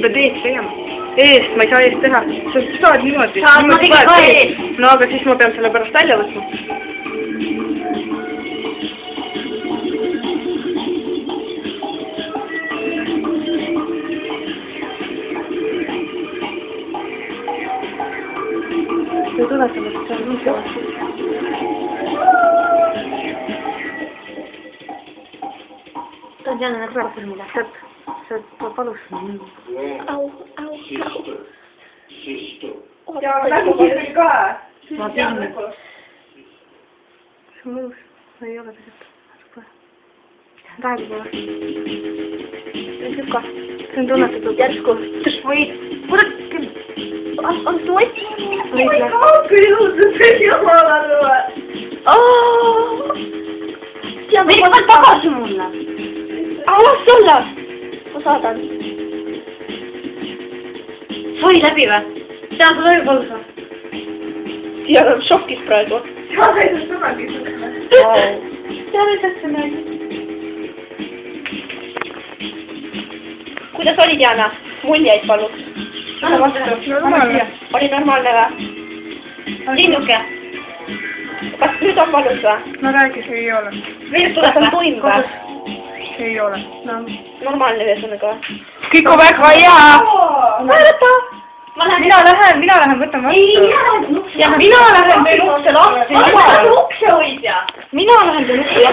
sa pead eest tegema. Eest, ma ei saa eest teha. Sa saad niimoodi. Ma tegin ka eest. No aga siis ma pean selle pärast välja võtma. Ei tule sellest, see on mõtlevast. Ta on jälle need väärtusmille. See on palus. Au. Ja nägu kindel ka. Ma tean. See on mõnus. Ei ole tegelikult. Praegu pole. See on süka. See on tunnetatud järsku. Või, kurat, on toit? Oi kui ilusad see jumalad on. Miks paned tagasi mulle? Las olla! Ma saadan. Sai läbi või? Tean, sa läbi palusa. Siia on šokis praegu. Ja näiteks tagasi. Tean, et see nägi. Kuidas oli, Diana? Muljeid paluks. Normaalne. Oli normaalne või? Linnuke? Kas nüüd on valus või? No räägi, see ei ole. Veel tuleb on tuim või? Ei ole. No. Normaalne ühesõnaga või? Kõik on väga hea. Vaata! Mina lähen, võtan vastu. Mina lähen veel ukse lahti. Ukse hoidja. Mina lähen veel ukse lahti.